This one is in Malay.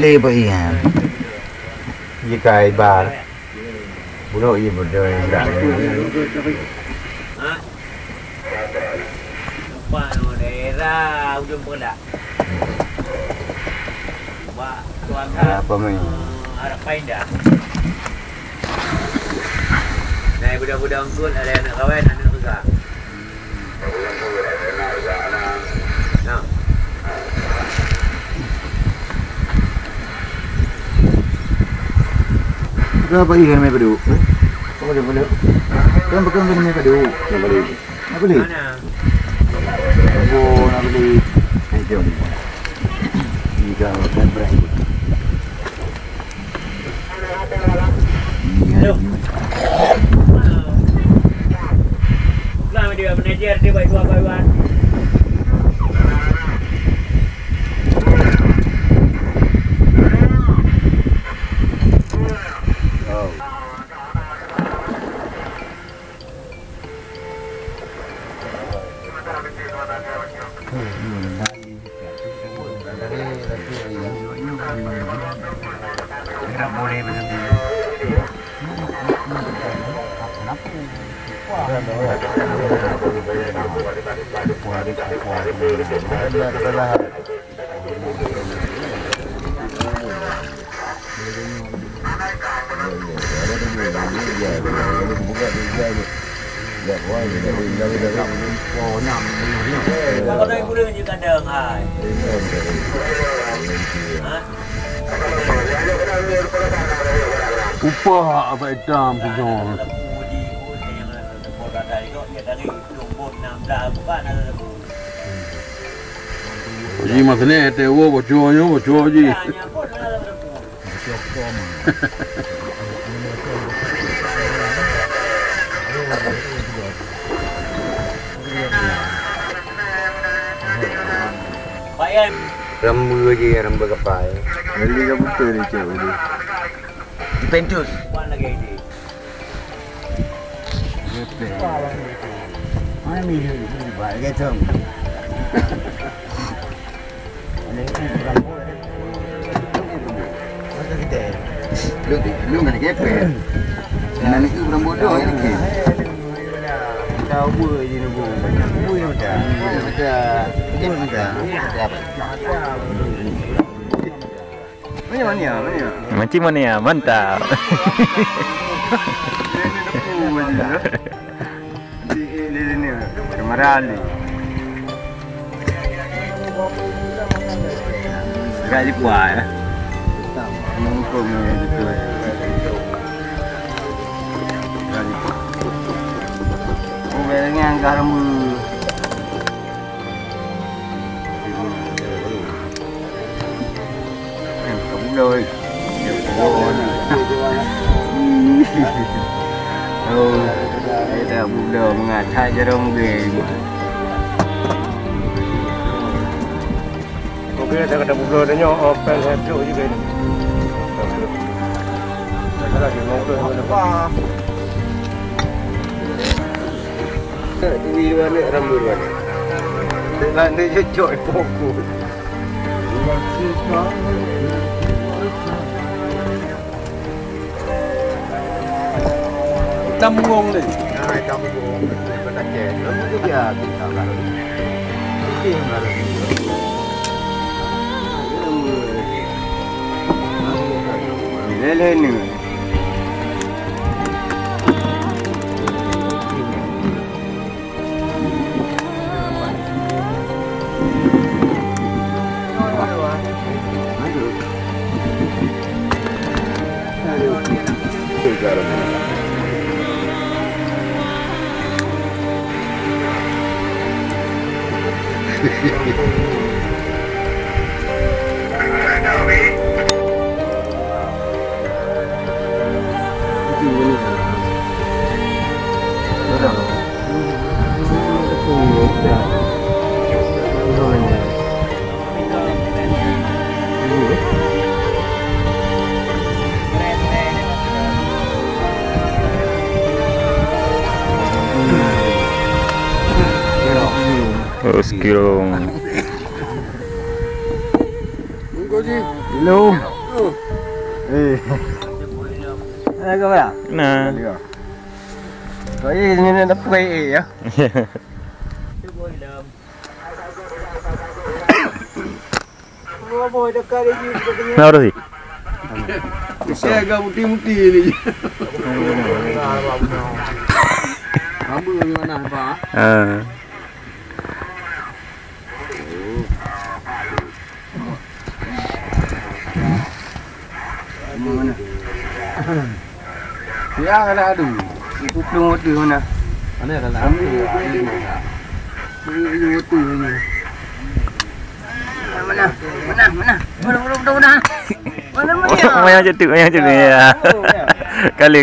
Đây bởi như cái bà bố nội gì một đời đã daerah ujung Perak. Tuan apa main? Harap pindah. Nah, budak-budak unggul ada anak kawan, ada anak besar. Nah. Berapa ikan main padu? Kau boleh boleh. Kan bukan main padu. Nak beli. Nak beli. Mana? Oh, nak beli. Jom. Jika makan berani. Lama dia manajer dia buat dua bayuan. Kalau naik kuda je kandang hai. Upah apa hitam pijong. Ji makne te wo bojo ji. Bayan Rambu je rambu kapai. Beli ke betul ni cik beli. Pentus. Wan lagi ini. Mana ni baik ke tu? Masa kita lu kan kepe. Nanti tu rambu doh ni ke. Tahu buat je ni bu. Bu yang dah. Ini dah. Mana ya? Macam mana ya? Mantap. Ini kemarin ni. Gak dibuat ya. Mungkin itu. Oh, dengan garam. Rồi đây là bụng đờ mà thay cho đông về Oke, kita kena bubur dia nyo open head tu je kan. Kalau dia mau tu apa? Ini mana rambut mana? Nanti cucuk poku. Tampung ni. Kampung Kota Kek. Lalu tu dia kita kalau. Okey kalau. Lele ni. Oh, sekirong. Hello. Ada ke apa? Nah. Kau ini nak pergi ya? Nah, udah sih. Saya agak muti-muti ni. Kamu gimana Pak? Mana? Dia ada adu. Itu pelung waktu mana? Mana dalam? Ini waktu ini. Mana? Mana? Mana jatuh ya. Kali.